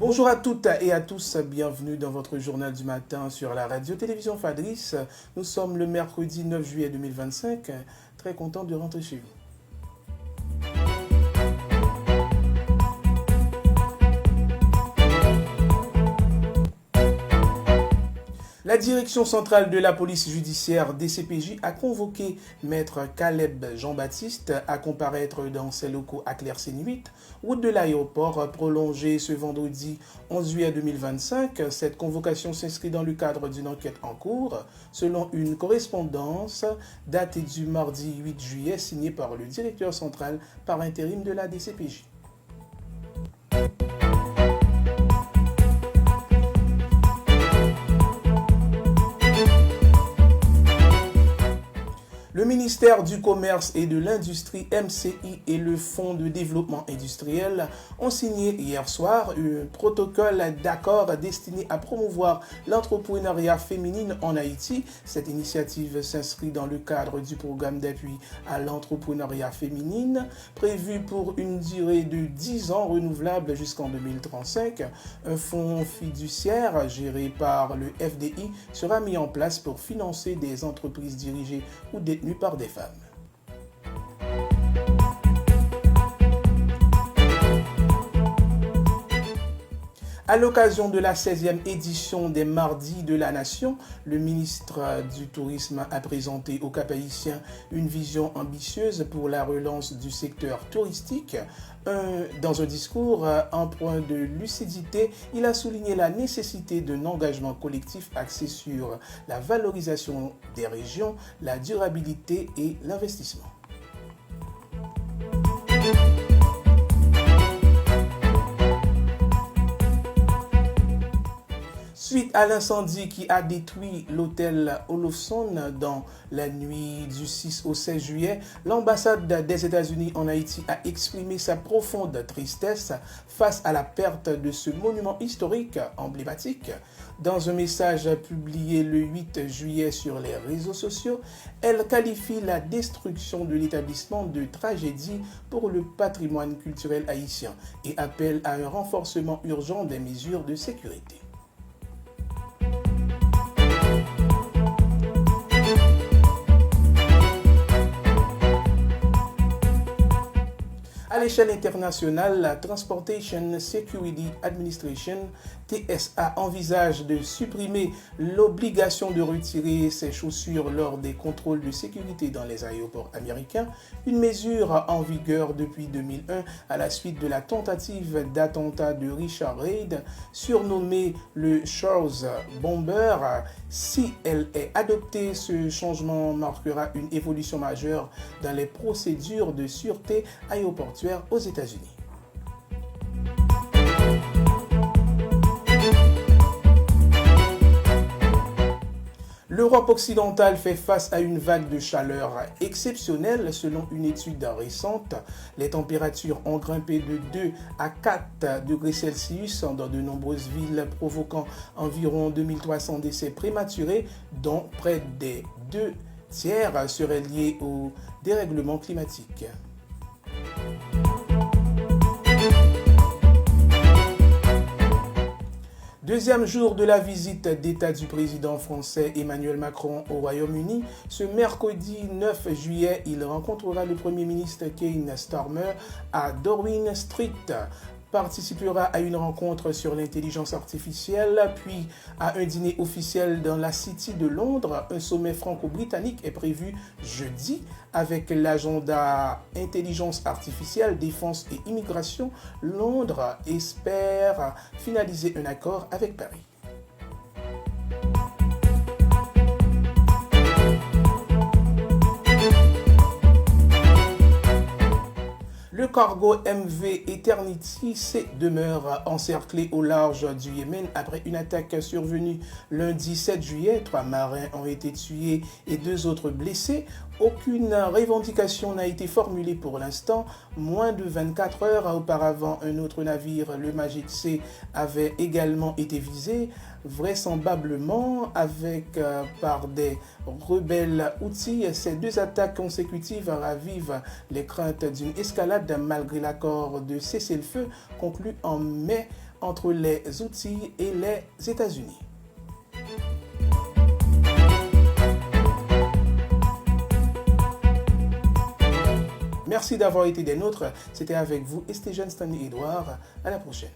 Bonjour à toutes et à tous, bienvenue dans votre journal du matin sur la radio-télévision Fadris. Nous sommes le mercredi 9 juillet 2025, très content de rentrer chez vous. La direction centrale de la police judiciaire DCPJ a convoqué maître Caleb Jean-Baptiste à comparaître dans ses locaux à Clercé 8, route de l'aéroport, prolongée ce vendredi 11 juillet 2025. Cette convocation s'inscrit dans le cadre d'une enquête en cours, selon une correspondance datée du mardi 8 juillet signée par le directeur central par intérim de la DCPJ. Le ministère du Commerce et de l'Industrie MCI et le Fonds de développement industriel ont signé hier soir un protocole d'accord destiné à promouvoir l'entrepreneuriat féminin en Haïti. Cette initiative s'inscrit dans le cadre du programme d'appui à l'entrepreneuriat féminin prévu pour une durée de 10 ans renouvelable jusqu'en 2035. Un fonds fiduciaire géré par le FDI sera mis en place pour financer des entreprises dirigées ou détenues par des femmes. À l'occasion de la 16e édition des Mardis de la Nation, le ministre du Tourisme a présenté aux Cap-Haïtiens une vision ambitieuse pour la relance du secteur touristique. Dans un discours empreint de lucidité, il a souligné la nécessité d'un engagement collectif axé sur la valorisation des régions, la durabilité et l'investissement. Suite à l'incendie qui a détruit l'hôtel Olofsson dans la nuit du 6 au 16 juillet, l'ambassade des États-Unis en Haïti a exprimé sa profonde tristesse face à la perte de ce monument historique emblématique. Dans un message publié le 8 juillet sur les réseaux sociaux, elle qualifie la destruction de l'établissement de tragédie pour le patrimoine culturel haïtien et appelle à un renforcement urgent des mesures de sécurité. À l'échelle internationale, la Transportation Security Administration, TSA, envisage de supprimer l'obligation de retirer ses chaussures lors des contrôles de sécurité dans les aéroports américains, une mesure en vigueur depuis 2001 à la suite de la tentative d'attentat de Richard Reid, surnommé le Charles Bomber. Si elle est adoptée, ce changement marquera une évolution majeure dans les procédures de sûreté aéroportuaire aux États-Unis. L'Europe occidentale fait face à une vague de chaleur exceptionnelle. Selon une étude récente, les températures ont grimpé de 2 à 4 degrés Celsius dans de nombreuses villes, provoquant environ 2300 décès prématurés, dont près des 2 tiers seraient liés au dérèglement climatique. Deuxième jour de la visite d'État du président français Emmanuel Macron au Royaume-Uni. Ce mercredi 9 juillet, il rencontrera le Premier ministre Keir Starmer à Downing Street, participera à une rencontre sur l'intelligence artificielle, puis à un dîner officiel dans la City de Londres. Un sommet franco-britannique est prévu jeudi avec l'agenda intelligence artificielle, défense et immigration. Londres espère finaliser un accord avec Paris. Le cargo MV Eternity demeure encerclé au large du Yémen après une attaque survenue lundi 7 juillet. 3 marins ont été tués et 2 autres blessés. Aucune revendication n'a été formulée pour l'instant. Moins de 24 heures auparavant, un autre navire, le Magic C, avait également été visé, vraisemblablement par des rebelles Houthis. Ces 2 attaques consécutives ravivent les craintes d'une escalade malgré l'accord de cessez-le-feu conclu en mai entre les outils et les États-Unis. Merci d'avoir été des nôtres. C'était avec vous, Estéjeune Stanley Edouard. À la prochaine.